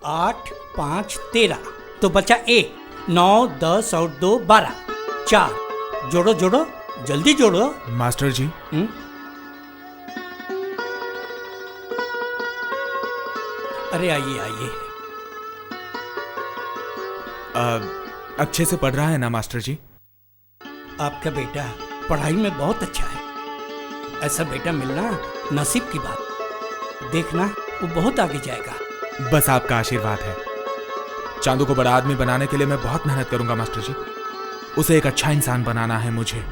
8, 5, 13 तो बचा 1, 9, 10 और 2, 12, 4। जोड़ो जोड़ो, जल्दी जोड़ो। मास्टर जी, अरे आइए आइए। अच्छे से पढ़ रहा है ना मास्टर जी? आपका बेटा पढ़ाई में बहुत अच्छा है। ऐसा बेटा मिलना नसीब की बात। देखना वो बहुत आगे जाएगा। बस आपका आशीर्वाद है। चांदू को बड़ा आदमी बनाने के लिए मैं बहुत मेहनत करूंगा मास्टर जी। उसे एक अच्छा इंसान बनाना है मुझे।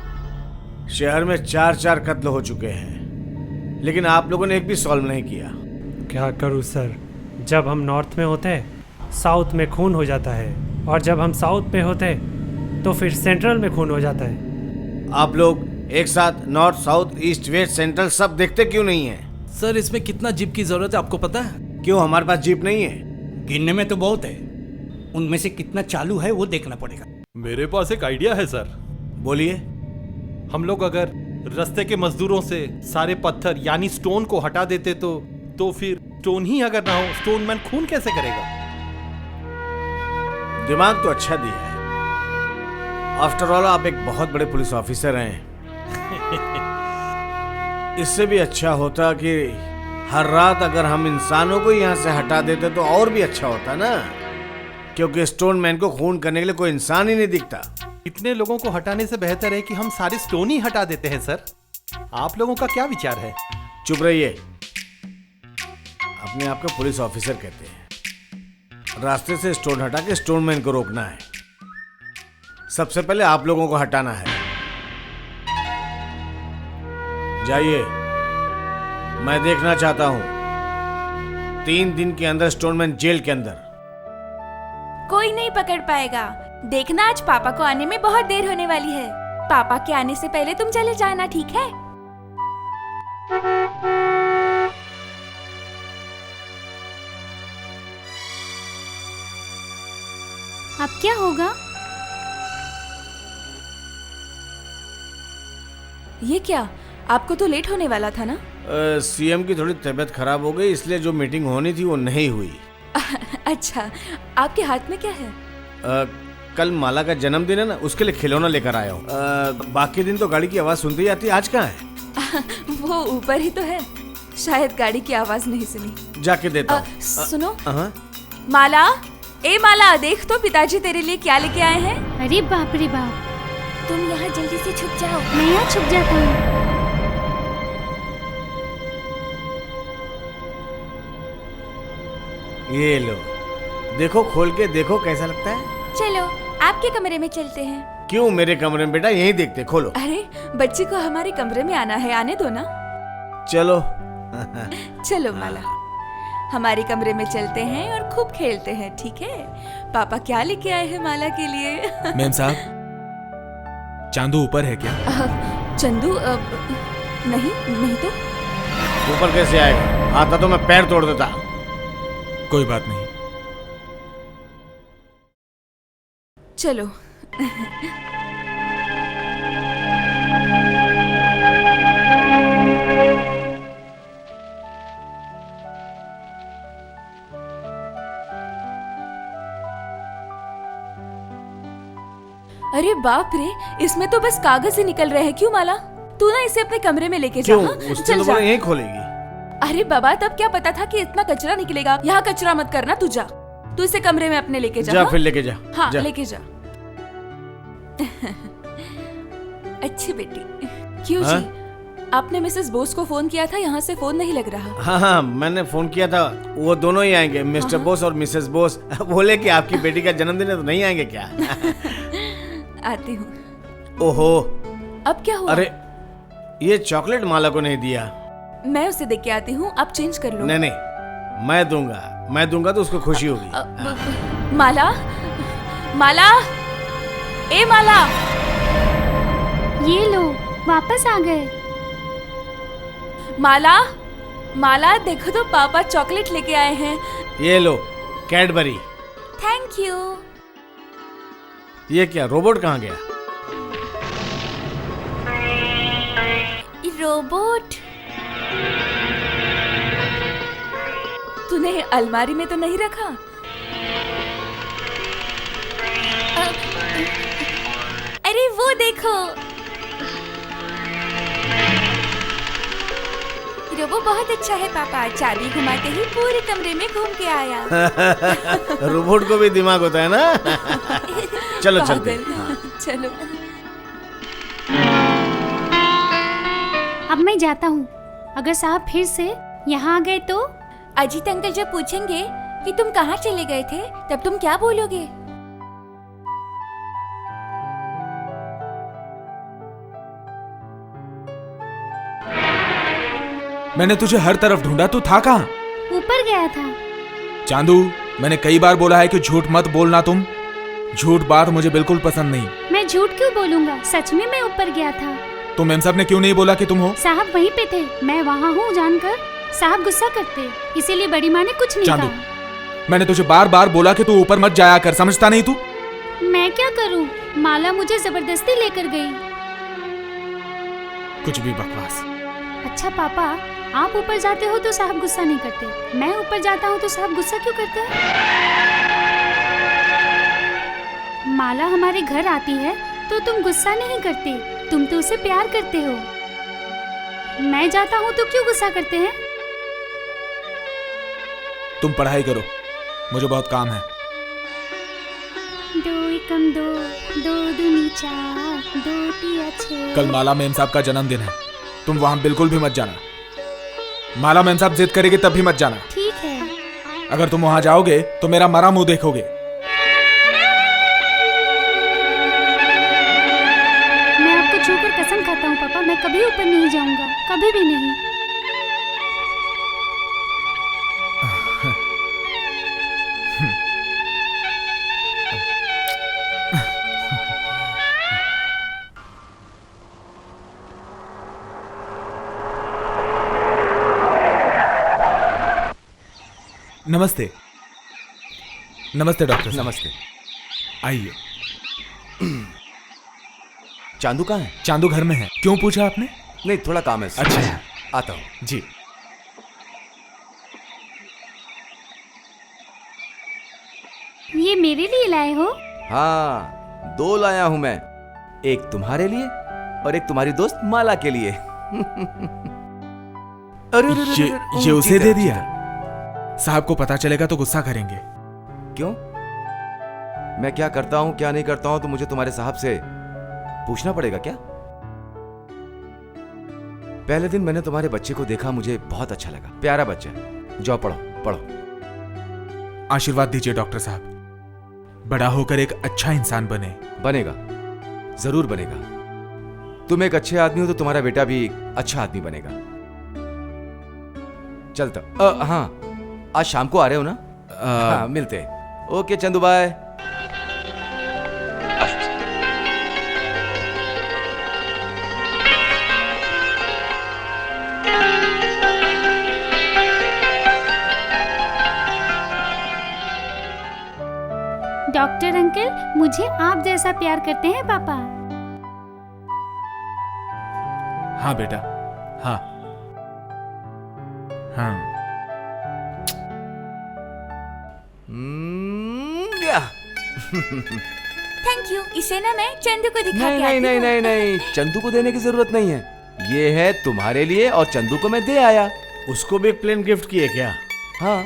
शहर में 4 कत्ल हो चुके हैं, लेकिन आप लोगों ने एक भी सॉल्व नहीं किया। क्या करूं सर, जब हम नॉर्थ में होते हैं साउथ में खून हो जाता है, और जब हम साउथ में होते हैं तो फिर सेंट्रल में खून हो जाता है। आप लोग एक साथ north, south, east, west, central सब देखते क्यों नहीं है? सर इसमें कितना जीप की जरूरत है आपको पता है? क्यों हमारे पास जीप नहीं है? गिनने में तो बहुत है, उनमें से कितना चालू है वो देखना पड़ेगा। मेरे पास एक आइडिया है सर। बोलिए। हम लोग अगर रास्ते के मजदूरों से सारे पत्थर यानी स्टोन को हटा देते तो फिर स्टोन ही अगर ना हो, स्टोन मैन खून कैसे करेगा? दिमाग तो अच्छा दिया है। आफ्टर ऑल आप एक बहुत बड़े पुलिस ऑफिसर हैं। इससे भी अच्छा होता कि हर रात अगर हम इंसानों को यहाँ से हटा देते तो और भी अच्छा होता ना, क्योंकि स्टोन मैन को खून करने के लिए कोई इंसान ही नहीं दिखता। इतने लोगों को हटाने से बेहतर है कि हम सारे स्टोन ही हटा देते हैं सर। आप लोगों का क्या विचार है? चुप रहिए। अपने आप को पुलिस ऑफिसर कहते हैं। रास्ते से स्टोन हटा के स्टोन मैन को रोकना है। सबसे पहले आप लोगों को हटाना है। जाइए, मैं देखना चाहता हूं 3 दिन के अंदर स्टोनमैन जेल के अंदर। कोई नहीं पकड़ पाएगा। देखना आज पापा को आने में बहुत देर होने वाली है। पापा के आने से पहले तुम चले जाना, ठीक है? अब क्या होगा? ये क्या, आपको तो लेट होने वाला था ना? सीएम की थोड़ी तबीयत खराब हो गई, इसलिए जो मीटिंग होनी थी वो नहीं हुई। अच्छा, आपके हाथ में क्या है? कल माला का जन्मदिन है ना, उसके लिए खिलौना लेकर आया हूँ। बाकी दिन तो गाड़ी की आवाज सुनती ही आती है। आज कहाँ है? वो ऊपर ही तो है, शायद गाड़ी की आवाज नहीं सुनी। जाके देता हूँ। सुनो। माला, ए माला, देख तो पिताजी तेरे लिए क्या लेके आए हैं। अरे बाप रे बाप, तुम यहाँ जल्दी से छुप जाओ। मैं यहाँ छुप जाता हूँ। ये लो, देखो, खोल के देखो कैसा लगता है। चलो आपके कमरे में चलते हैं। क्यों मेरे कमरे में बेटा? यहीं देखते, खोलो। अरे बच्चे को हमारे कमरे में आना है, आने दो ना। चलो। चलो माला, हमारे कमरे में चलते हैं और खूब खेलते हैं, ठीक है? पापा क्या लेके आए हैं माला के लिए? मैम साहब, चांदू ऊपर है क्या? चंदू? नहीं नहीं तो। ऊपर कैसे आएगा? आता तो मैं पैर तोड़ देता। कोई बात नहीं। चलो। अरे बाप रे, इसमें तो बस कागज ही निकल रहे हैं। क्यों माला, तू ना इसे अपने कमरे में लेके जा। उससे तो बोले यहीं खोलेगी। अरे बाबा, तब क्या पता था कि इतना कचरा निकलेगा। यहाँ कचरा मत करना, तू जा। तू इसे कमरे में अपने लेके जा। जा फिर लेके जा। हाँ जा। लेके जा। अच्छी बेटी। क्यों जी, आपने मिसेस बोस को फोन किया था? यहाँ से फोन नहीं लग रहा। हाँ, मैंने फोन किया था। वो दोनों ही आएंगे, मिस्टर बोस और मिसेस बोस। बोले कि आपकी बेटी का जन्मदिन है तो नहीं आएंगे क्या? आती हूँ। ओहो, अब क्या हुआ? अरे ये चॉकलेट माला को नहीं दिया। मैं उसे दे के आती हूँ, आप चेंज कर लो। नहीं नहीं, मैं दूंगा तो उसको खुशी होगी। माला, माला, ए माला, ये लो, वापस आ गए। माला, माला देखो तो पापा चॉकलेट लेके आए हैं। ये लो, कैडबरी। Thank you. ये क्या, रोबोट कहाँ गया? रोबोट? तूने अलमारी में तो नहीं रखा? वो देखो, रोबो बहुत अच्छा है पापा। चाबी घुमाते ही पूरे कमरे में घूम के आया। रोबोट को भी दिमाग होता है ना। चलो चलते हैं। पागल। चलो। अब मैं जाता हूँ। अगर साहब फिर से यहाँ आ गए तो? अजीत अंकल जब पूछेंगे कि तुम कहाँ चले गए थे, तब तुम क्या बोलोगे? मैंने तुझे हर तरफ ढूंढा, तू था कहाँ? ऊपर गया था। चांदू, मैंने कई बार बोला है कि झूठ मत बोलना। तुम झूठ बात मुझे बिल्कुल पसंद नहीं। मैं झूठ क्यों बोलूंगा? सच में मैं ऊपर गया था। तो मेम साहब ने क्यों नहीं बोला कि तुम हो? साहब वहीं पे थे, मैं वहाँ हूँ जानकर साहब गुस्सा करते, इसीलिए बड़ी माँ ने कुछ नहीं चांदू, कहा। मैंने तुझे बार बार बोला कि तू ऊपर मत जाया कर, समझता नहीं तू? मैं क्या करूँ? माला मुझे जबरदस्ती लेकर गई। कुछ भी बकवास। अच्छा पापा, आप ऊपर जाते हो तो साहब गुस्सा नहीं करते, मैं ऊपर जाता हूँ तो साहब गुस्सा क्यों करते हैं? माला हमारे घर आती है तो तुम गुस्सा नहीं करते, तुम तो उसे प्यार करते हो। मैं जाता हूँ तो क्यों गुस्सा करते हैं? तुम पढ़ाई करो, मुझे बहुत काम है। 2 एकम 2, 2 दूनी 4, 2 तिया 6। कल माला मेम साहब का जन्मदिन है, तुम वहां बिल्कुल भी मत जाना। माला मेम साहब जिद करेगी तब भी मत जाना। ठीक है। अगर तुम वहां जाओगे तो मेरा मरा मुंह देखोगे। मैं आपको छूकर कसम खाता हूँ पापा, मैं कभी ऊपर नहीं जाऊंगा, कभी भी नहीं। नमस्ते। नमस्ते डॉक्टर साहब। नमस्ते। आइए। चांदू कहाँ है? चांदू घर में है। क्यों पूछा आपने? नहीं, थोड़ा काम है। अच्छा, आता हूँ। जी। ये मेरे लिए लाए हो? हाँ, 2 लाया हूँ मैं, एक तुम्हारे लिए और एक तुम्हारी दोस्त माला के लिए। अरे ये उसे दे दिया? साहब को पता चलेगा तो गुस्सा करेंगे। क्यों? मैं क्या करता हूँ क्या नहीं करता हूँ तो मुझे तुम्हारे साहब से पूछना पड़ेगा क्या? पहले दिन मैंने तुम्हारे बच्चे को देखा, मुझे बहुत अच्छा लगा, प्यारा बच्चा। जाओ पढ़ो पढ़ो। आशीर्वाद दीजिए डॉक्टर साहब, बड़ा होकर एक अच्छा इंसान बने। बनेगा, जरूर बनेगा। तुम एक अच्छे आदमी हो तो तुम्हारा बेटा भी अच्छा आदमी बनेगा। चलता। हाँ, आज शाम को आ रहे हो ना? हाँ, मिलते हैं। Okay Chandu, bye. Doctor uncle, मुझे आप जैसा प्यार करते हैं पापा? हाँ बेटा, हाँ हाँ। Thank you. इसे ना मैं चंदू को दिखा नहीं के आती नहीं नहीं हूँ। नहीं नहीं, चंदू को देने की जरूरत नहीं है, ये है तुम्हारे लिए और चंदू को मैं दे आया। उसको भी एक प्लेन गिफ्ट किए क्या? हाँ,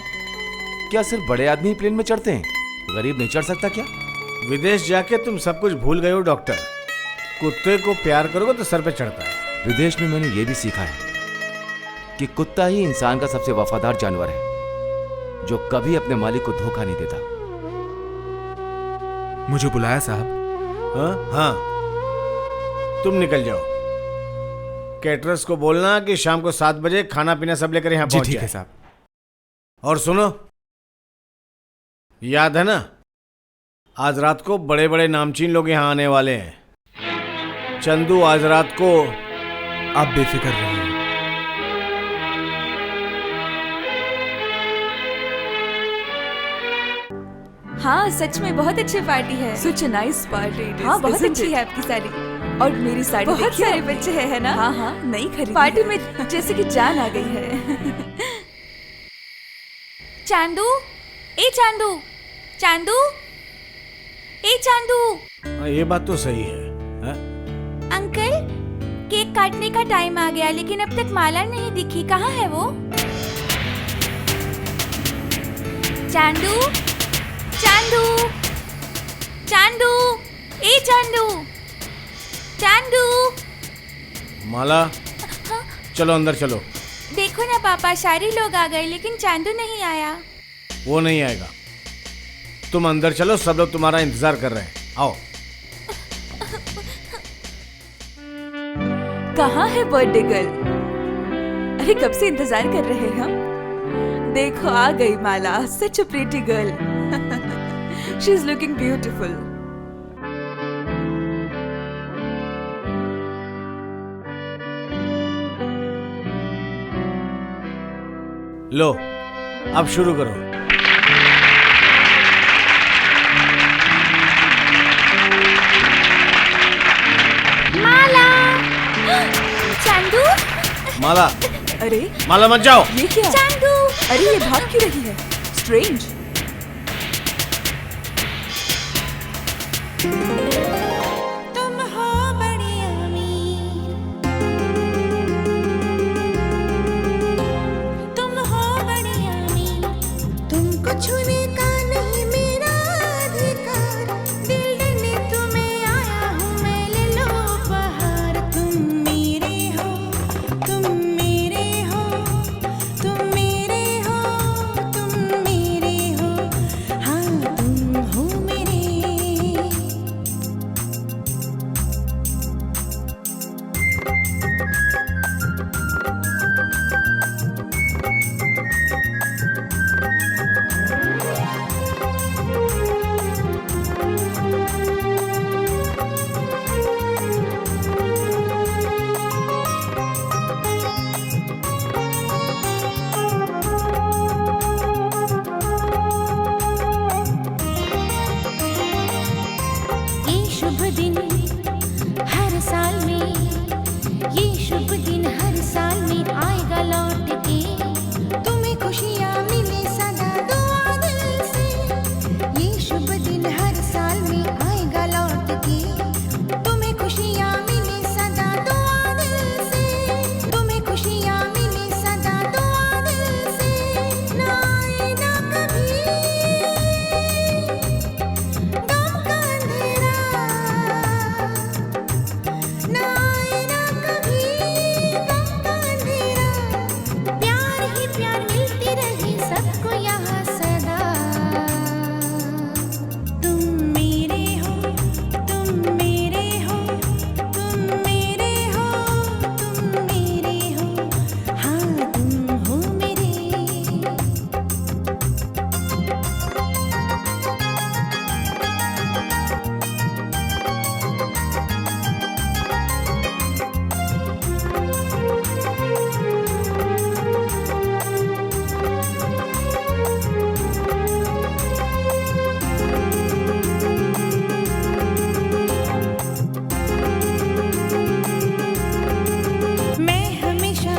क्या सिर्फ बड़े आदमी ही प्लेन में चढ़ते हैं? गरीब नहीं चढ़ सकता क्या? विदेश जाके तुम सब कुछ भूल गए हो डॉक्टर। कुत्ते को प्यार करोगे तो सर पे चढ़ता है। विदेश में मैंने ये भी सीखा है कि कुत्ता ही इंसान का सबसे वफादार जानवर है, जो कभी अपने मालिक को धोखा नहीं देता। मुझे बुलाया साहब? हाँ, तुम निकल जाओ। कैटरर्स को बोलना कि शाम को 7 बजे खाना पीना सब लेकर यहाँ पहुंच ठीक है जाए। साहब। और सुनो, याद है ना, आज रात को बड़े बड़े नामचीन लोग यहाँ आने वाले हैं। चंदू आज रात को। आप बेफिक्र रहिए। हाँ, सच में बहुत अच्छी पार्टी है। Such a nice party it is, हाँ, बहुत isn't अच्छी it? है आपकी साड़ी। और मेरी साड़ी बहुत देखिए सारे आपने? बच्चे है ना? हाँ हाँ, नई खरीदी पार्टी है। में जैसे कि जान आ गई है। चांदू, ए चांदू, चांदू, ए चांदू। हाँ, ये बात तो सही है। हाँ? केक काटने का टाइम आ गया, लेकिन अब तक माला नहीं दिखी। कहाँ है वो? चांदू, चांदू, चांदू, ए चांदू, चांदू। माला, चलो अंदर चलो। देखो ना पापा, सारे लोग आ गए लेकिन चांदू नहीं आया। वो नहीं आएगा, तुम अंदर चलो, सब लोग तुम्हारा इंतजार कर रहे हैं। आओ। कहाँ है बर्थडे गर्ल? अरे कब से इंतजार कर रहे हैं हम। देखो आ गई Mala, such a pretty girl. She is looking beautiful. लो, अब शुरू करो। माला, चांदू, माला, अरे माला मत जाओ। ये क्या? चांदू। अरे ये भाग क्यों रही है? स्ट्रेंज। तुम हो बड़ी अमीर, तुम हो बड़ी अमीर, तुमको छूने का नहीं मेरा अधिकार। दिल देने तुम्हें आया हूँ मैं, ले लो उपहार। तुम मेरे हो, तुम मेरे हो, तुम मेरे हो, तुम मेरे हो, हाँ तुम हो मेरे। ये शुभ दिन हर साल में, ये शुभ दिन हर साल में आएगा लौट के। तुम्हें खुशियाँ मिले सदा दुआ दिल से। ये शुभ दिन हर साल में आएगा लौट के। तुम्हें खुशियाँ मिले सदा दुआ दिल से। तुम्हें खुशियाँ मिले सदा दुआ दिल से। ना आए ना कभी गम का अंधेरा, ना आए ना कभी गम का अंधेरा। प्यार ही प्यार मिलती रहे सबको यहाँ सदा। तुम मेरे हो, तुम मेरे हो, तुम मेरे हो, तुम मेरे हो, हाँ तुम हो मेरे। मैं हमेशा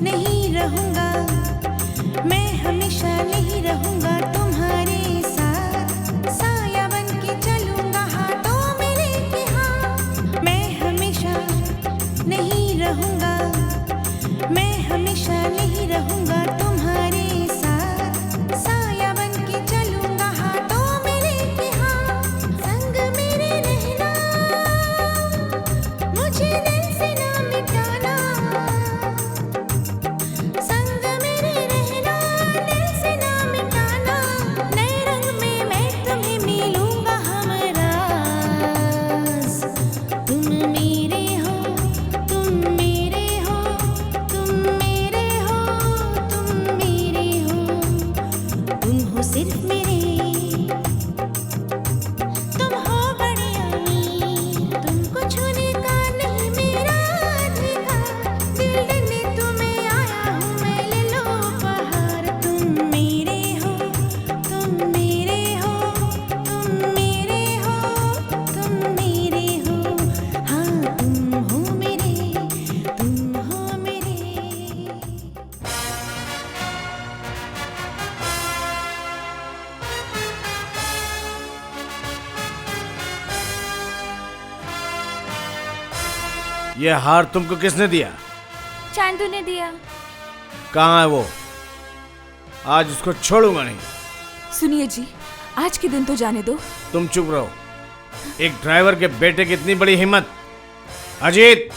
नहीं रहूंगा, मैं हमेशा नहीं रहूंगा तुम्हारे साथ। साया बन के चलूंगा हाथों मेरे के हाथ। मैं हमेशा नहीं रहूंगा, मैं हमेशा नहीं रहूंगा तुम्हारे साथ। साया बन के चलूंगा हाथों मेरे के हाथ। संग मेरे रहना, मुझे दिल से ना मिटाना। संग मेरे रहना, दिल से ना मिटाना। ये हार तुमको किसने दिया? चांदू ने दिया। कहाँ है वो? आज उसको छोड़ूंगा नहीं। सुनिए जी, आज के दिन तो जाने दो। तुम चुप रहो। एक ड्राइवर के बेटे की इतनी बड़ी हिम्मत। अजीत!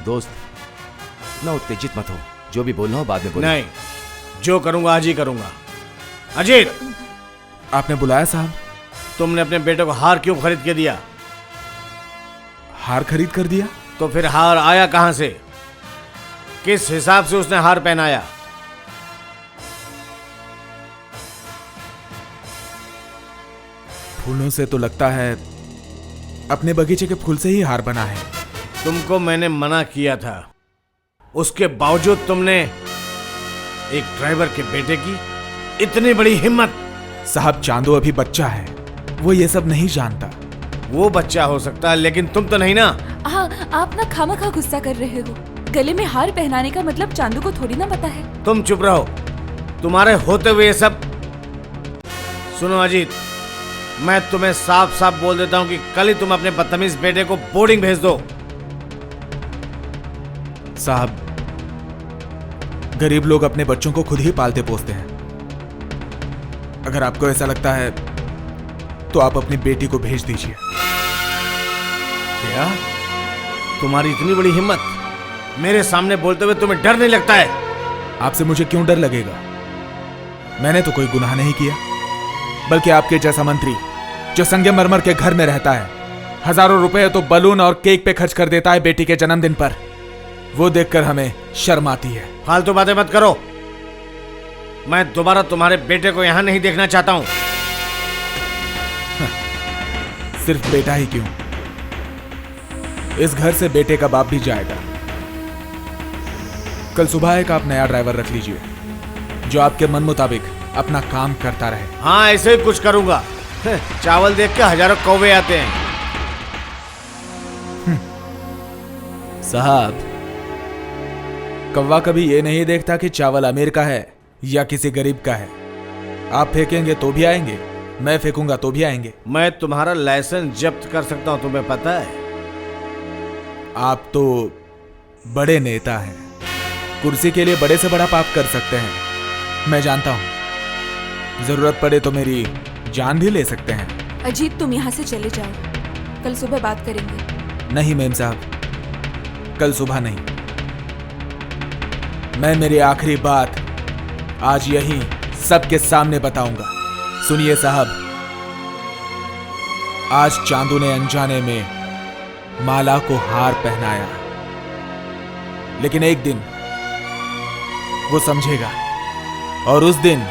दोस्त, ना उत्तेजित मत हो, जो भी बोलना हो बाद में बोलो। नहीं, जो करूंगा आज ही करूंगा। अजीत! आपने बुलाया साहब? तुमने अपने बेटे को हार क्यों खरीद के दिया? हार खरीद कर दिया? तो फिर हार आया कहां से? किस हिसाब से उसने हार पहनाया? फूलों से तो लगता है अपने बगीचे के फूल से ही हार बना है। तुमको मैंने मना किया था, उसके बावजूद तुमने एक ड्राइवर के बेटे की इतनी बड़ी हिम्मत। साहब, चांदू अभी बच्चा है, वो ये सब नहीं जानता। वो बच्चा हो सकता है, लेकिन तुम तो नहीं ना। हाँ, आप ना खामखा गुस्सा कर रहे हो। गले में हार पहनाने का मतलब चांदू को थोड़ी ना पता है। तुम चुप रहो, तुम्हारे होते हुए ये सब। सुनो अजीत, मैं तुम्हें साफ साफ बोल देता हूं कि कल ही तुम अपने बदतमीज बेटे को बोर्डिंग भेज दो। साहब, गरीब लोग अपने बच्चों को खुद ही पालते पोसते हैं। अगर आपको ऐसा लगता है तो आप अपनी बेटी को भेज दीजिए। क्या? तुम्हारी इतनी बड़ी हिम्मत? मेरे सामने बोलते हुए तुम्हें डर नहीं लगता है? आपसे मुझे क्यों डर लगेगा? मैंने तो कोई गुनाह नहीं किया, बल्कि आपके जैसा मंत्री जो संगमरमर के घर में रहता है, हजारों रुपए तो बलून और केक पे खर्च कर देता है बेटी के जन्मदिन पर, वो देखकर हमें शर्म आती है। फालतू बातें मत करो। मैं दोबारा तुम्हारे बेटे को यहां नहीं देखना चाहता हूं। सिर्फ बेटा ही क्यों, इस घर से बेटे का बाप भी जाएगा। कल सुबह एक आप नया ड्राइवर रख लीजिए जो आपके मन मुताबिक अपना काम करता रहे। हाँ, ऐसे ही कुछ करूंगा। चावल देख के हजारों कौवे आते हैं। साहब, कौवा कभी ये नहीं देखता कि चावल अमीर का है या किसी गरीब का है। आप फेंकेंगे तो भी आएंगे, मैं फेंकूंगा तो भी आएंगे। मैं तुम्हारा लाइसेंस जब्त कर सकता हूं, तुम्हें पता है? आप तो बड़े नेता हैं, कुर्सी के लिए बड़े से बड़ा पाप कर सकते हैं, मैं जानता हूं। जरूरत पड़े तो मेरी जान भी ले सकते हैं। अजीत, तुम यहाँ से चले जाओ, कल सुबह बात करेंगे। नहीं मेम साहब, कल सुबह नहीं। मैं मेरी आखिरी बात आज यहीं सबके सामने बताऊंगा। सुनिए साहब, आज चांदू ने अनजाने में माला को हार पहनाया, लेकिन एक दिन वो समझेगा और उस दिन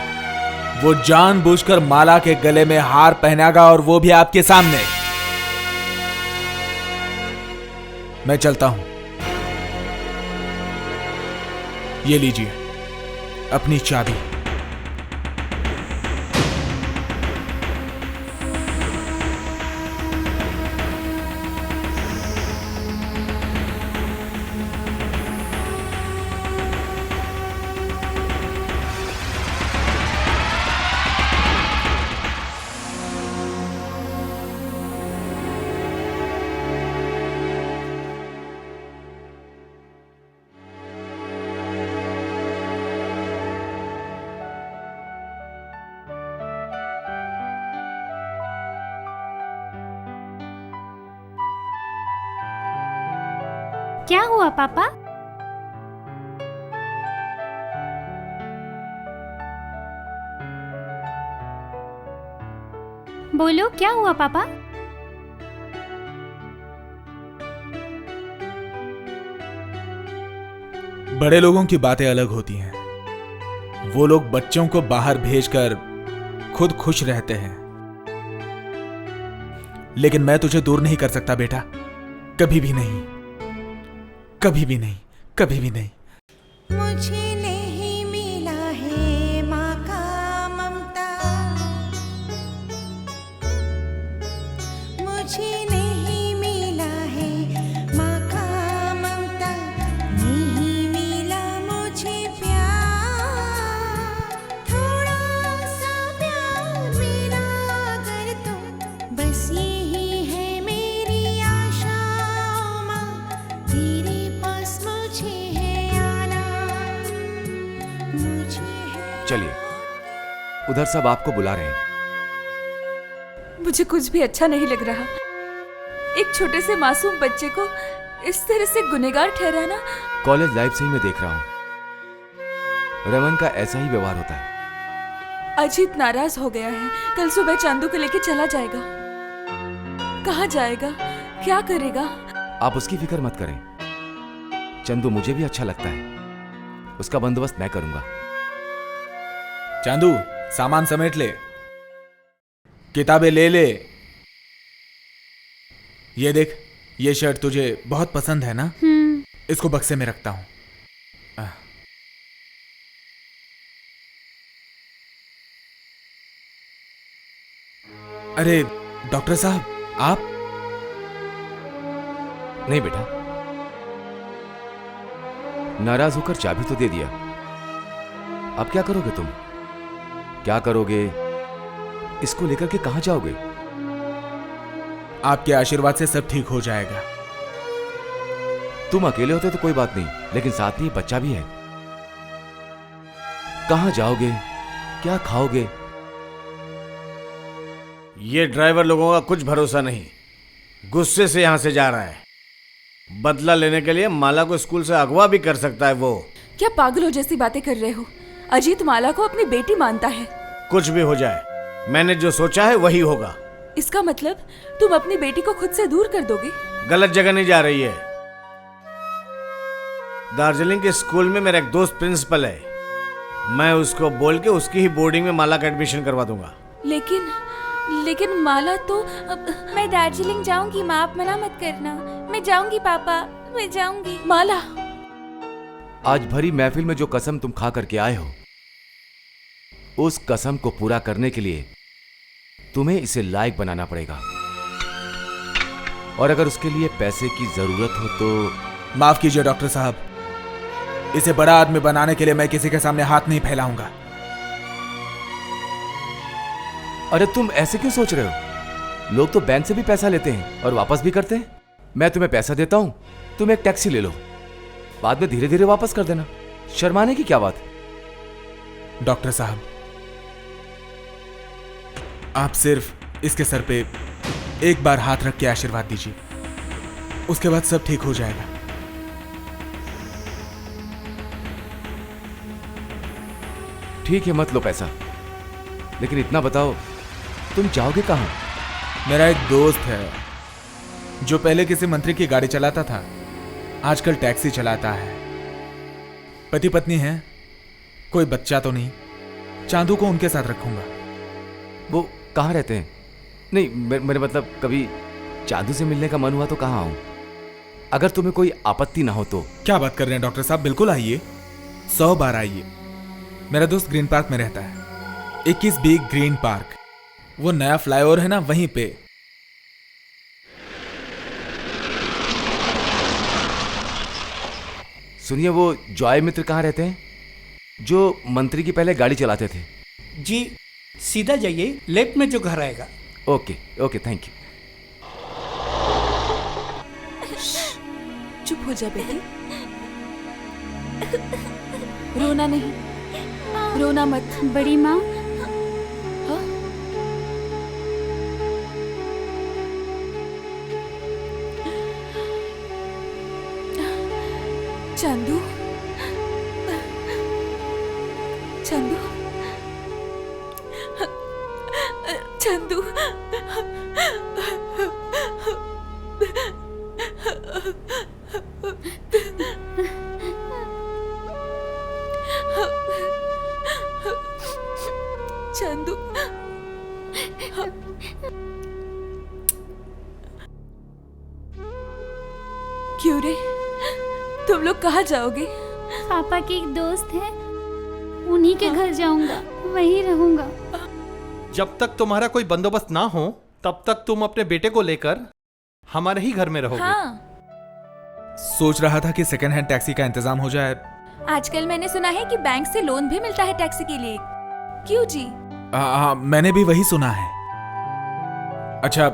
वो जानबूझकर माला के गले में हार पहनाएगा, और वो भी आपके सामने। मैं चलता हूं। ये लीजिए अपनी चाबी। क्या हुआ पापा? बोलो, क्या हुआ पापा? बड़े लोगों की बातें अलग होती हैं। वो लोग बच्चों को बाहर भेजकर खुद खुश रहते हैं, लेकिन मैं तुझे दूर नहीं कर सकता बेटा, कभी भी नहीं, कभी भी नहीं, कभी भी नहीं। मुझे नहीं मिला है माँ का ममता, मुझे नहीं मिला है माँ का ममता, नहीं मिला मुझे प्यार, थोड़ा सा प्यार मिला अगर तो, बस यही है मेरी आशा माँ, चलिए, उधर सब आपको बुला रहे हैं। मुझे कुछ भी अच्छा नहीं लग रहा। एक छोटे से मासूम बच्चे को इस तरह से गुनहगार ठहराना। कॉलेज लाइफ से ही मैं देख रहा हूं, रमन का ऐसा ही व्यवहार होता है। अजीत नाराज हो गया है। कल सुबह चांदू को लेके चला जाएगा। कहाँ जाएगा, क्या करेगा? आप उसकी फिक्र मत करें। चंदू मुझे भी अच्छा लगता है, उसका बंदोबस्त मैं करूंगा। चांदू, सामान समेट ले, किताबें ले ले। ये देख, ये शर्ट तुझे बहुत पसंद है ना? इसको बक्से में रखता हूं। अरे डॉक्टर साहब, आप? नहीं बेटा, नाराज होकर चाबी तो दे दिया, अब क्या करोगे तुम? क्या करोगे? इसको लेकर के कहां जाओगे? आपके आशीर्वाद से सब ठीक हो जाएगा। तुम अकेले होते तो कोई बात नहीं, लेकिन साथ में ये बच्चा भी है। कहां जाओगे, क्या खाओगे? ये ड्राइवर लोगों का कुछ भरोसा नहीं, गुस्से से यहां से जा रहा है। बदला लेने के लिए माला को स्कूल से अगवा भी कर सकता है वो। क्या पागलों जैसी बातें कर रहे हो? अजीत माला को अपनी बेटी मानता है। कुछ भी हो जाए, मैंने जो सोचा है वही होगा। इसका मतलब तुम अपनी बेटी को खुद से दूर कर दोगे? गलत जगह नहीं जा रही है। दार्जिलिंग के स्कूल में मेरा एक दोस्त प्रिंसिपल है, मैं उसको बोल के उसकी ही बोर्डिंग में माला का एडमिशन करवा दूंगा। लेकिन माला तो मैं दार्जिलिंग जाऊंगी माँ, आप मना मत करना। मैं जाऊंगी पापा, मैं जाऊंगी। माला, आज भरी महफिल में जो कसम तुम खा करके आए हो, उस कसम को पूरा करने के लिए तुम्हें इसे लायक बनाना पड़ेगा। और अगर उसके लिए पैसे की जरूरत हो तो माफ कीजिए डॉक्टर साहब, इसे बड़ा आदमी बनाने के लिए मैं किसी के सामने हाथ नहीं फैलाऊंगा। अरे तुम ऐसे क्यों सोच रहे हो? लोग तो बैंक से भी पैसा लेते हैं और वापस भी करते हैं। मैं तुम्हें पैसा देता हूं, तुम एक टैक्सी ले लो, बाद में धीरे धीरे वापस कर देना। शर्माने की क्या बात? डॉक्टर साहब, आप सिर्फ इसके सर पे एक बार हाथ रख के आशीर्वाद दीजिए, उसके बाद सब ठीक हो जाएगा। ठीक है, मत लो पैसा, लेकिन इतना बताओ तुम जाओगे कहां? मेरा एक दोस्त है जो पहले किसी मंत्री की गाड़ी चलाता था, आजकल टैक्सी चलाता है। पति पत्नी है, कोई बच्चा तो नहीं। चांदू को उनके साथ रखूंगा। वो कहाँ रहते हैं? नहीं, मेरे मतलब कभी चांदू से मिलने का मन हुआ तो कहाँ आऊं? अगर तुम्हें कोई आपत्ति ना हो तो। क्या बात कर रहे हैं डॉक्टर साहब, बिल्कुल आइए, 100 बार आइए। मेरा दोस्त ग्रीन पार्क में रहता है, 21B ग्रीन पार्क, वो नया फ्लाईओवर है ना, वहीं पे। सुनिए, वो जॉय मित्र कहाँ रहते हैं, जो मंत्री की पहले गाड़ी चलाते थे? जी सीधा जाइए, लेफ्ट में जो घर आएगा। Okay okay, thank you. चुप हो जा बेटी, रोना नहीं, रोना मत। बड़ी माँ, हाँ? चांदू, चांदू, चांदू, चांदू, क्यों रे, तुम लोग कहाँ जाओगे? पापा के एक दोस्त है, उन्हीं के घर जाऊंगा, वहीं रहूंगा। जब तक तुम्हारा कोई बंदोबस्त ना हो तब तक तुम अपने बेटे को लेकर हमारे ही घर में रहोगे। हाँ, सोच रहा था कि सेकंड हैंड टैक्सी का इंतजाम हो जाए। आजकल मैंने सुना है कि बैंक से लोन भी मिलता है टैक्सी के लिए। क्यों जी? मैंने भी वही सुना है। अच्छा,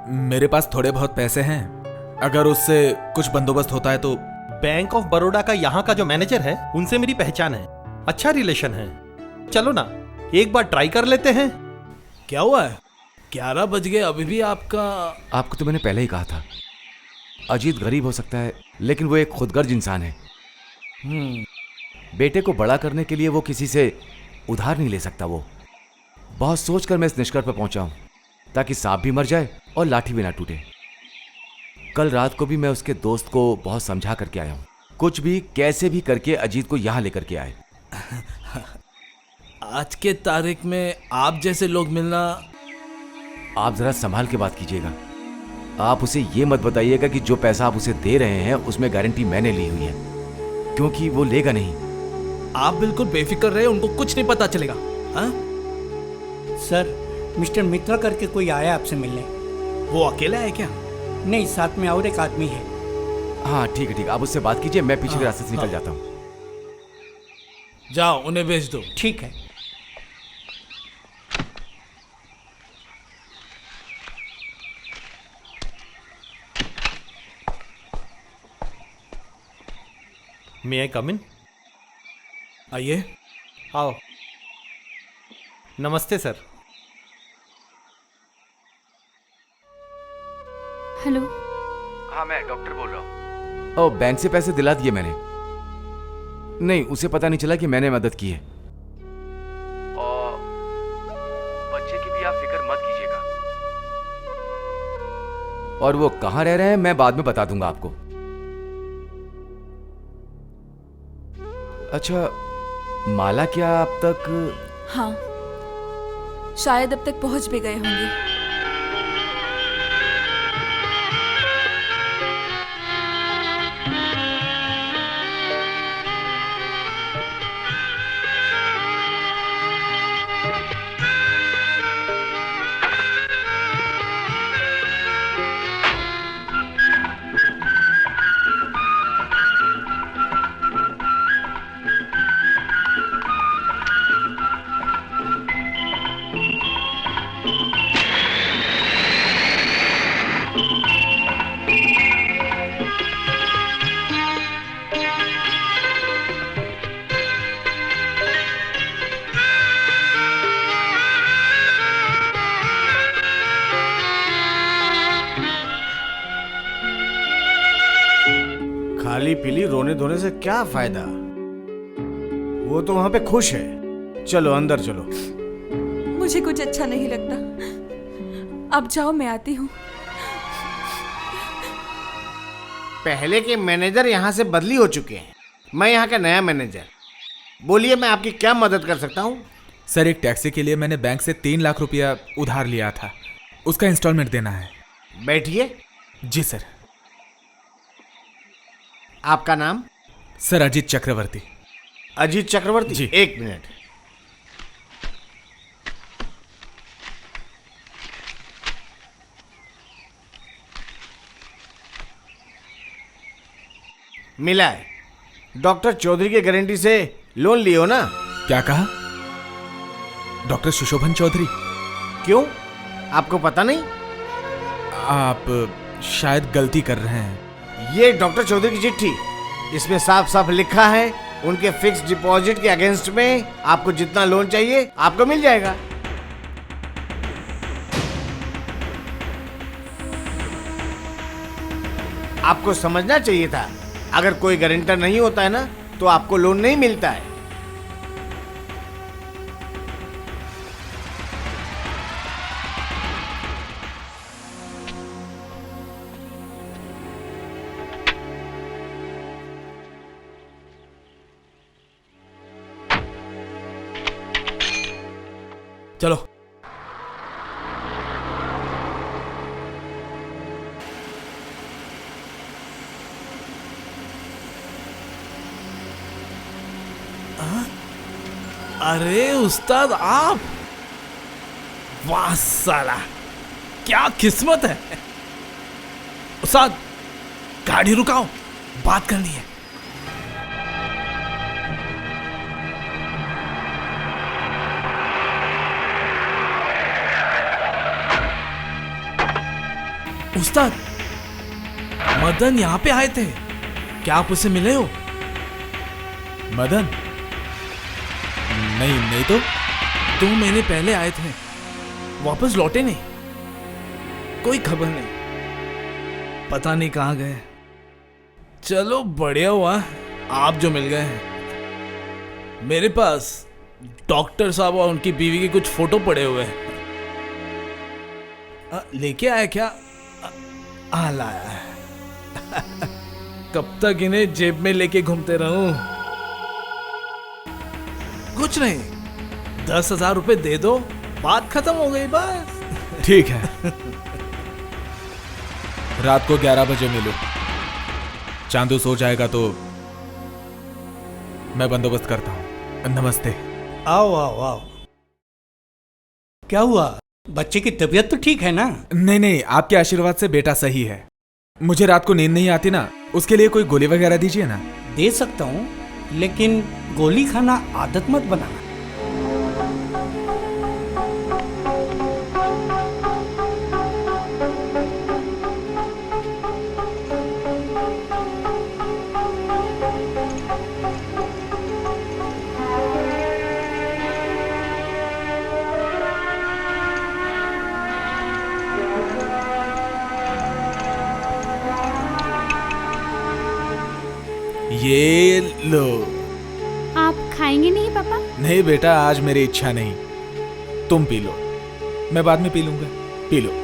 मेरे पास थोड़े बहुत पैसे हैं, अगर उससे कुछ बंदोबस्त होता है तो। बैंक ऑफ बड़ौदा का यहाँ का जो मैनेजर है उनसे मेरी पहचान है, अच्छा रिलेशन है। चलो ना, एक बार ट्राई कर लेते हैं। क्या हुआ है? 11 बज गए, अभी भी आपका। आपको तो मैंने पहले ही कहा था, अजीत गरीब हो सकता है लेकिन वो एक खुदगर्ज इंसान है। बेटे को बड़ा करने के लिए वो किसी से उधार नहीं ले सकता। वो बहुत सोचकर मैं इस निष्कर्ष पर पहुंचा हूं, ताकि सांप भी मर जाए और लाठी भी ना टूटे। कल रात को भी मैं उसके दोस्त को बहुत समझा करके आया हूं, कुछ भी कैसे भी करके अजीत को यहां लेकर के आए। आज के तारीख में आप जैसे लोग मिलना। आप जरा संभाल के बात कीजिएगा। आप उसे ये मत बताइएगा कि जो पैसा आप उसे दे रहे हैं उसमें गारंटी मैंने ली हुई है, क्योंकि वो लेगा नहीं। आप बिल्कुल बेफिक्र रहे, उनको कुछ नहीं पता चलेगा। हाँ? सर, मिस्टर मित्रा करके कोई आया आपसे मिलने। वो अकेला है क्या? नहीं, साथ में और एक आदमी है। हाँ ठीक है, ठीक है, आप उससे बात कीजिए, मैं पीछे के रास्ते से निकल जाता हूँ। जाओ, उन्हें भेज दो। ठीक है। मे आई कम इन? आइए। आओ। नमस्ते सर। हेलो। हाँ, मैं डॉक्टर बोल रहा हूँ। ओ, बैंक से पैसे दिला दिए मैंने। नहीं, उसे पता नहीं चला कि मैंने मदद की है। और बच्चे की भी आप फिक्र मत कीजिएगा। और वो कहाँ रह रहे हैं मैं बाद में बता दूंगा आपको। अच्छा, माला क्या अब तक? हाँ, शायद अब तक पहुंच भी गए होंगे। खाली पीली रोने धोने से क्या फायदा? वो तो वहां पे खुश है। चलो अंदर चलो। मुझे कुछ अच्छा नहीं लगता। अब जाओ, मैं आती हूँ। पहले के मैनेजर यहाँ से बदली हो चुके हैं, मैं यहाँ का नया मैनेजर। बोलिए, मैं आपकी क्या मदद कर सकता हूँ? सर, एक टैक्सी के लिए मैंने बैंक से 3 लाख रुपया उधार लिया था, उसका इंस्टॉलमेंट देना है। बैठिए। जी सर। आपका नाम? सर, अजीत चक्रवर्ती। अजीत चक्रवर्ती जी। एक मिनट। मिला है। डॉक्टर चौधरी की गारंटी से लोन लियो ना? क्या कहा? डॉक्टर सुशोभन चौधरी? क्यों, आपको पता नहीं? आप शायद गलती कर रहे हैं। ये डॉक्टर चौधरी की चिट्ठी, इसमें साफ साफ लिखा है उनके फिक्स डिपॉजिट के अगेंस्ट में आपको जितना लोन चाहिए आपको मिल जाएगा। आपको समझना चाहिए था, अगर कोई गारंटर नहीं होता है ना तो आपको लोन नहीं मिलता है। चलो। अरे उस्ताद, आप! वाह साला, क्या किस्मत है। उस्ताद, गाड़ी रुकाओ, बात करनी है। उस्ताद, मदन यहाँ पे आए थे, क्या आप उससे मिले हो? मदन? नहीं नहीं तो 2 महीने पहले आए थे, वापस लौटे नहीं, कोई खबर नहीं, पता नहीं कहाँ गए। चलो बढ़िया हुआ आप जो मिल गए हैं। मेरे पास डॉक्टर साहब और उनकी बीवी के कुछ फोटो पड़े हुए हैं। लेके आए क्या? लाया है। कब तक इन्हें जेब में लेके घूमते रहूं? कुछ नहीं, 10,000 रुपए दे दो, बात खत्म हो गई बस। ठीक है, रात को 11 बजे मिलो। चांदू सो जाएगा तो मैं बंदोबस्त करता हूं। नमस्ते। आओ आओ आओ। क्या हुआ? बच्चे की तबीयत तो ठीक है ना? नहीं नहीं, आपके आशीर्वाद से बेटा सही है। मुझे रात को नींद नहीं आती ना, उसके लिए कोई गोली वगैरह दीजिए ना। दे सकता हूँ, लेकिन गोली खाना आदत मत बनाना। ये लो। आप खाएंगे नहीं पापा? नहीं बेटा, आज मेरी इच्छा नहीं, तुम पी लो, मैं बाद में पी लूंगा। P low.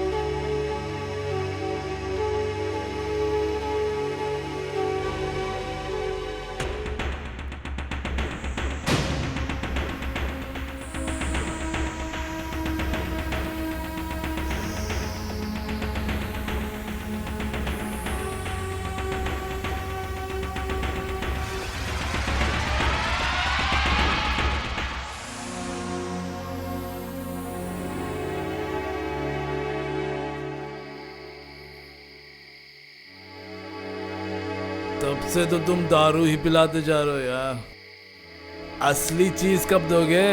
तब से तो तुम दारू ही पिलाते जा रहे हो यार। असली चीज कब दोगे?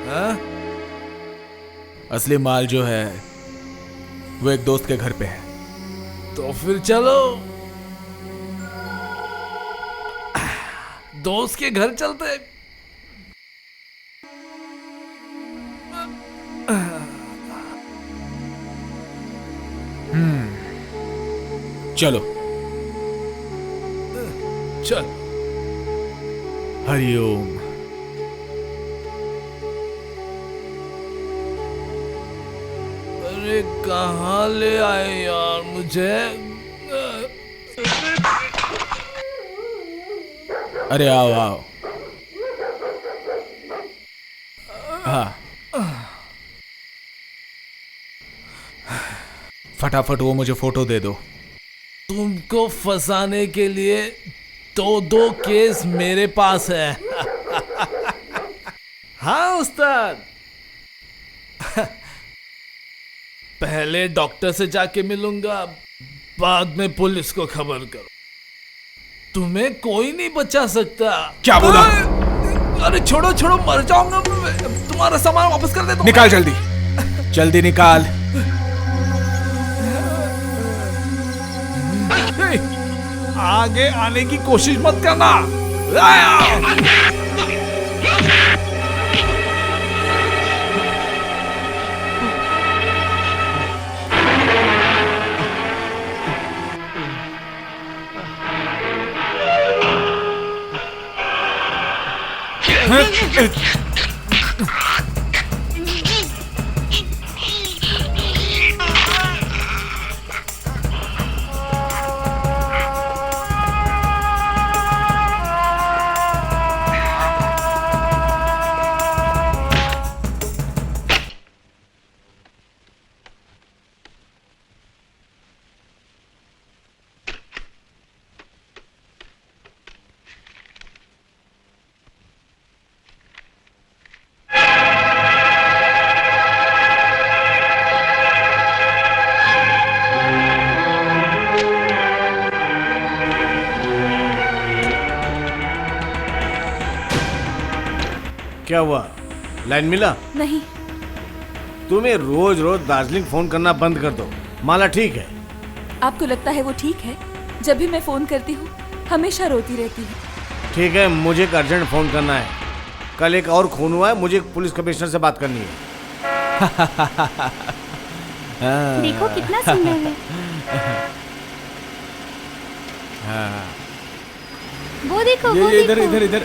हाँ? असली माल जो है वो एक दोस्त के घर पे है। तो फिर चलो, दोस्त के घर चलते। चलो। चल। हरिओम। अरे कहाँ ले आए यार मुझे? अरे आओ आओ। हाँ, फटाफट वो मुझे फोटो दे दो। तुमको फंसाने के लिए 2 केस मेरे पास है। हाँ उस्ताद। पहले डॉक्टर से जाके मिलूंगा, बाद में पुलिस को खबर करो। तुम्हें कोई नहीं बचा सकता। क्या बोला? अरे छोड़ो छोड़ो, मर जाऊंगा मैं। तुम्हारा सामान वापस कर दे दो। निकाल जल्दी, जल्दी निकाल। आगे आने की कोशिश मत करना। क्या हुआ? लाइन मिला? नहीं। तुम्हें रोज रोज दार्जिलिंग फोन करना बंद कर दो। माला ठीक है? आपको लगता है वो ठीक है? जब भी मैं फोन करती हूँ हमेशा रोती रहती है। ठीक है, मुझे एक अर्जेंट फोन करना है। कल एक और खून हुआ है, मुझे पुलिस कमिश्नर से बात करनी है। देखो कितना सुंदर है। वो देखो, वो ये इधर देखो। इधर इधर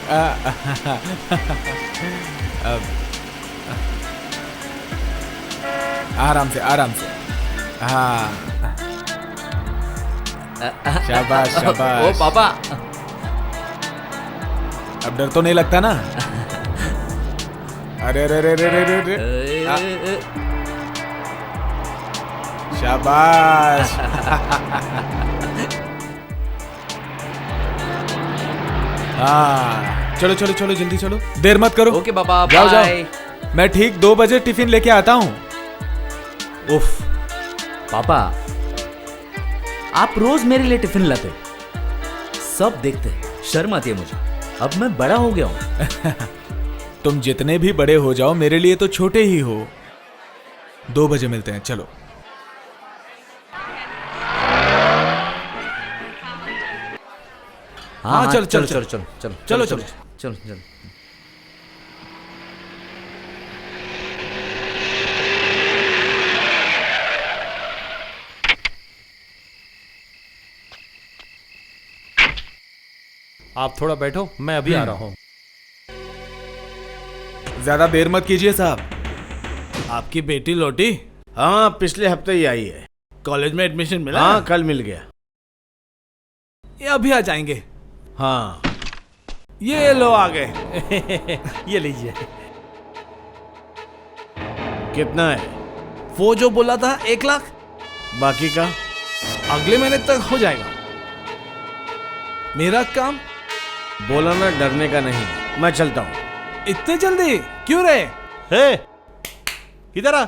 आराम से आराम से। हाँ, शाबाश शाबाश। ओ पापा, अब डर तो नहीं लगता ना? अरे अरे अरे अरे अरे अरे। शाबाश। हाँ, चलो चलो चलो जल्दी चलो, देर मत करो। ओके पापा, जाओ जाओ, बाय। मैं ठीक 2 बजे टिफिन लेके आता हूँ। उफ, पापा आप रोज मेरे लिए टिफिन लाते, सब देखते, शर्म आती है मुझे। अब मैं बड़ा हो गया हूँ। तुम जितने भी बड़े हो जाओ मेरे लिए तो छोटे ही हो। 2 बजे मिलते हैं, चलो। हाँ चलो, चलो चलो, चलो चलो चलो, चलो चलो चलो चलो। आप थोड़ा बैठो, मैं अभी आ रहा हूँ। ज्यादा देर मत कीजिए साहब। आपकी बेटी लौटी? हाँ, पिछले हफ्ते ही आई है। कॉलेज में एडमिशन मिला? हाँ, कल मिल गया। ये अभी आ जाएंगे। हाँ, ये लो आ गए। ये लीजिए। कितना है? वो जो बोला था 1 लाख, बाकी का? अगले महीने तक हो जाएगा। मेरा काम। बोला ना, डरने का नहीं। मैं चलता हूँ। इतने जल्दी क्यों रे? हे, इधर आ।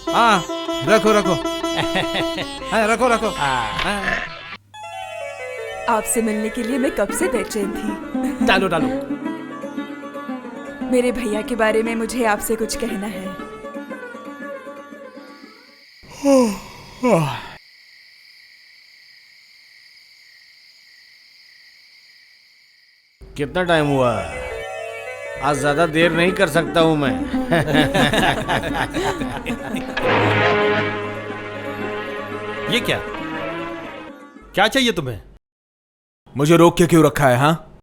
हाँ, रखो रखो। हाँ, रखो रखो। हाँ, आपसे मिलने के लिए मैं कब से बेचैन थी। डालो डालो। मेरे भैया के बारे में मुझे आपसे कुछ कहना है। कितना टाइम हुआ? आज ज्यादा देर नहीं कर सकता हूं मैं। ये क्या क्या चाहिए तुम्हें? मुझे रोक के क्यों रखा है? हाँ,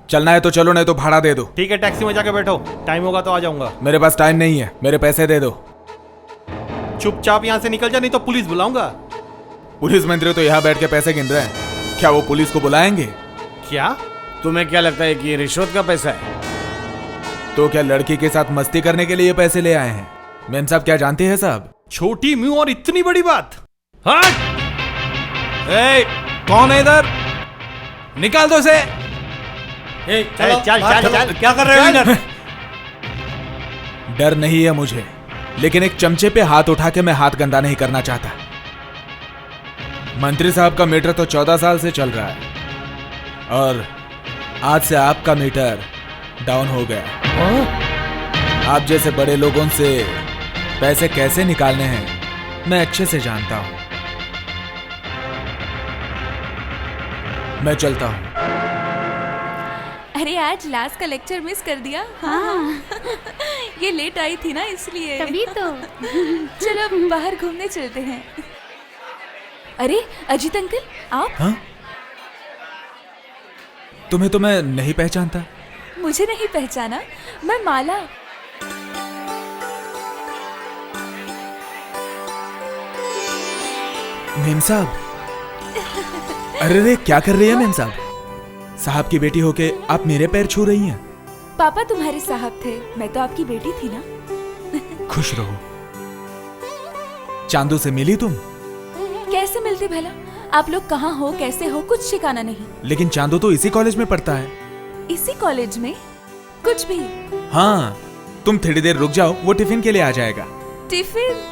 चलना है तो चलो, नहीं तो भाड़ा दे दो। ठीक है, टैक्सी में जाके बैठो, टाइम होगा तो आ जाऊंगा। मेरे पास टाइम नहीं है, मेरे पैसे दे दो। चुपचाप यहाँ से निकल जा, नहीं तो पुलिस बुलाऊंगा। पुलिस मंत्री तो यहाँ बैठ के पैसे गिन रहे हैं, क्या वो पुलिस को बुलाएंगे? क्या तुम्हें क्या लगता है कि ये रिश्वत का पैसा है? तो क्या लड़की के साथ मस्ती करने के लिए पैसे ले आए हैं? मेम साहब क्या जानते हैं साहब? छोटी मुंह और इतनी बड़ी बात? हट! ए, कौन है इधर? निकाल दो इसे। चल चल चल चल। क्या कर रहे हो इधर? डर नहीं है मुझे, लेकिन एक चमचे पे हाथ उठा के मैं हाथ गंदा नहीं करना चाहता। मंत्री साहब का मीटर तो 14 साल से चल रहा है और आज से आपका मीटर डाउन हो गया। आप जैसे बड़े लोगों से पैसे कैसे निकालने हैं मैं अच्छे से जानता हूं। मैं चलता हूं। अरे आज लास्ट का लेक्चर मिस कर दिया। हाँ। ये लेट आई थी ना, इसलिए। तभी तो। चलो अब बाहर घूमने चलते हैं। अरे अजीत अंकल, आप? हाँ? तुम्हें तो मैं नहीं पहचानता। मुझे नहीं पहचाना? मैं माला। मेम साहब, अरे रे क्या कर रही है मेम साहब? साहब की बेटी होके आप मेरे पैर छू रही हैं। पापा तुम्हारे साहब थे, मैं तो आपकी बेटी थी ना। खुश रहो। चांदू से मिली तुम? कैसे मिलती भला? आप लोग कहाँ हो, कैसे हो, कुछ ठिकाना नहीं। लेकिन चांदू तो इसी कॉलेज में पढ़ता है। इसी कॉलेज में? कुछ भी। हाँ, तुम थोड़ी देर रुक जाओ, वो टिफिन के लिए आ जाएगा। टिफिन?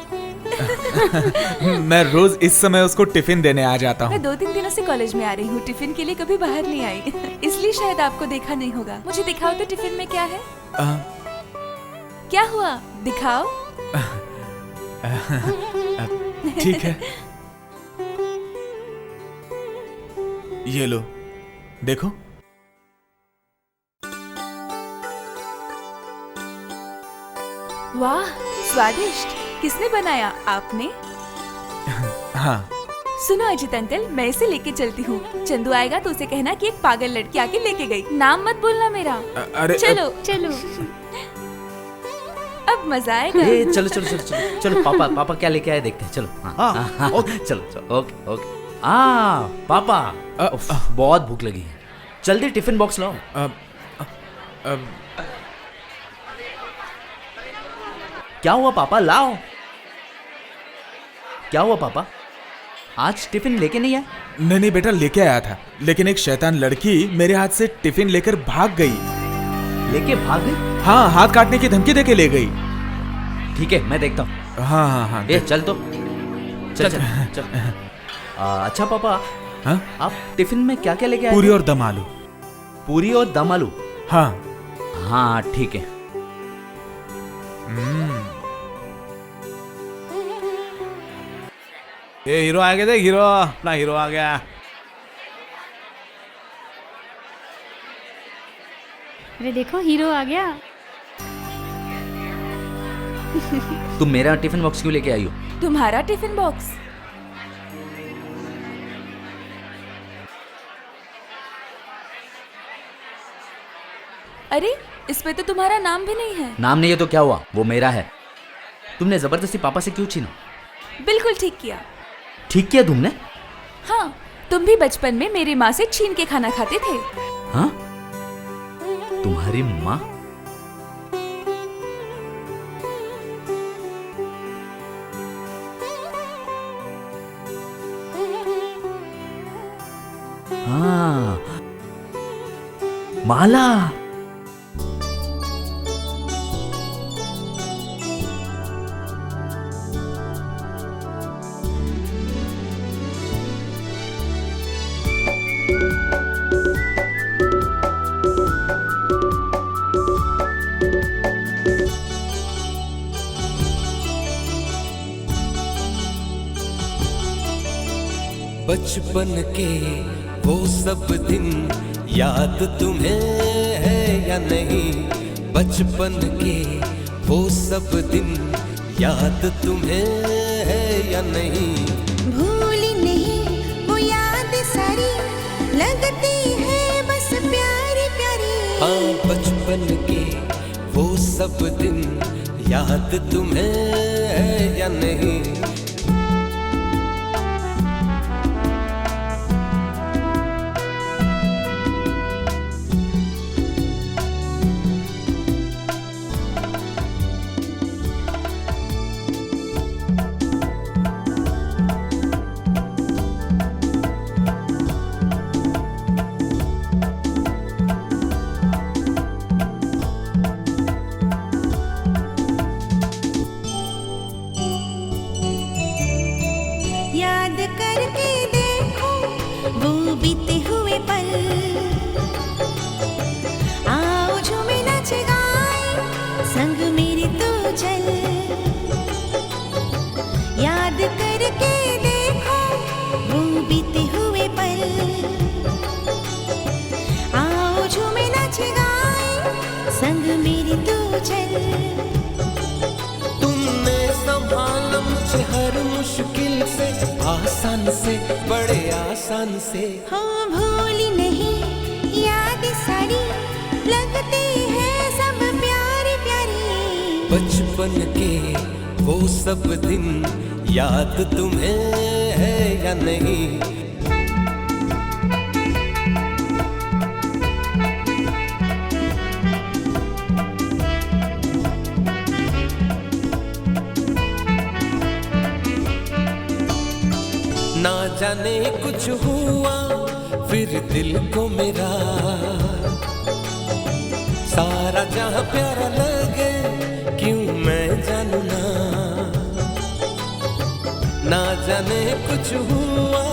मैं रोज इस समय उसको टिफिन देने आ जाता हूँ। मैं 2-3 दिनों से कॉलेज में आ रही हूँ, टिफिन के लिए कभी बाहर नहीं आई। इसलिए शायद आपको देखा नहीं होगा। मुझे दिखाओ तो टिफिन में क्या है। क्या हुआ, दिखाओ। ठीक है। ये लो, देखो। वाह, स्वादिष्ट। किसने बनाया? आपने? हाँ। सुनो अजित अंकल, मैं इसे लेके चलती हूँ। चंदू आएगा तो उसे कहना कि एक पागल लड़की आके लेके गई। नाम मत बोलना मेरा। अरे चलो चलो। अब मजा आएगा। ए, चलो चलो चलो चलो चलो, पापा क्या लेके आए देखते हैं। चलो। हाँ, ओके, चलो ओके ओके। पापा, बहुत भूख लगी है, जल्दी टिफिन बॉक्स लाओ। क्या हुआ पापा, लाओ। क्या हुआ पापा, आज टिफिन लेके नहीं आए? नहीं बेटा, लेके आया था, लेकिन एक शैतान लड़की मेरे हाथ से टिफिन लेकर भाग गई। लेके भाग गई? हाँ, हाथ काटने की धमकी देके ले गई। ठीक है, मैं देखता हूँ। हाँ। ए, चल तो, चल। अच्छा पापा, हाँ? आप टिफिन में क्या क्या लेके आए? पूरी और दम आलू। पूरी और दम आलू? हाँ ठीक है। ये हीरो आ गया, देख हीरो, अपना हीरो आ गया। अरे देखो, हीरो आ गया। तुम मेरा टिफिन बॉक्स क्यों लेके आई हो? तुम्हारा टिफिन बॉक्स? अरे, इसमें तो तुम्हारा नाम भी नहीं है। नाम नहीं है तो क्या हुआ, वो मेरा है। तुमने जबरदस्ती पापा से क्यों छीना? बिल्कुल ठीक किया। ठीक किया तुमने? हाँ, तुम भी बचपन में मेरी माँ से छीन के खाना खाते थे। हाँ? तुम्हारी माँ? हाँ, माला। बचपन के वो सब दिन याद तुम्हें है या नहीं? बचपन के वो सब दिन याद तुम्हें है या नहीं? भूली नहीं वो याद सारी, लगती है बस प्यारी प्यारी। हाँ, बचपन के वो सब दिन याद तुम्हें है या नहीं? याद करके देखो वो बीते हुए पल, आओ झूमे नाच गाए संग मेरे तो चल। याद करके देखो वो बीते हुए पल, आओ झूमे नाच गाए संग मेरे तो चल। तुमने संभाला मुझे हर मुश्किल से, आसान से, बड़े आसान से। हो भूली नहीं याद सारी, लगती है सब प्यारी प्यारी। बचपन के वो सब दिन याद तुम्हें है या नहीं? ना जाने कुछ हुआ फिर दिल को मेरा, सारा जहां प्यारा लगे क्यों मैं जानू ना। ना जाने कुछ हुआ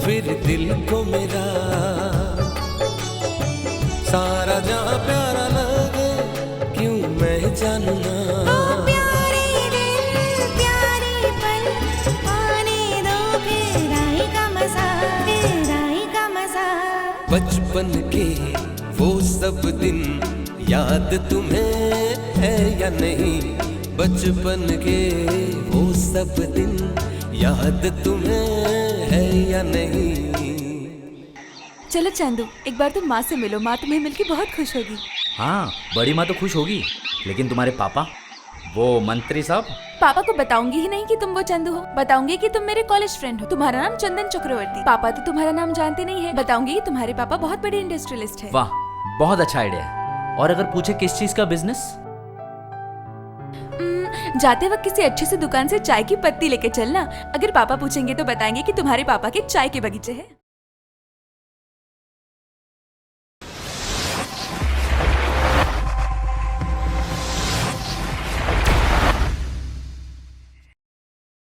फिर दिल को मेरा, सारा जहां प्यारा लगे क्यों मैं जानू ना। प्यारे दिल प्यारे पल, आने दो फिर आएगा मजा, फिर आएगा मजा। बचपन के वो सब दिन याद तुम्हें है या नहीं? बचपन के वो सब दिन याद तुम्हें है या नहीं? चलो चंदू, एक बार तुम माँ से मिलो, माँ तुम्हें मिलके बहुत खुश होगी। हाँ, बड़ी माँ तो खुश होगी, लेकिन तुम्हारे पापा, वो मंत्री साहब? पापा को बताऊंगी ही नहीं कि तुम वो चंदू हो, बताऊंगी कि तुम मेरे कॉलेज फ्रेंड हो। तुम्हारा नाम चंदन चक्रवर्ती। पापा तो तुम्हारा नाम जानते नहीं है। बताऊंगी कि तुम्हारे पापा बहुत बड़े इंडस्ट्रियलिस्ट है। वाह, बहुत अच्छा आइडिया है। और अगर पूछे किस चीज का बिजनेस? जाते वक्त किसी अच्छी सी दुकान से चाय की पत्ती लेके चलना। अगर पापा पूछेंगे तो बताएंगे कि तुम्हारे पापा के चाय के बगीचे हैं।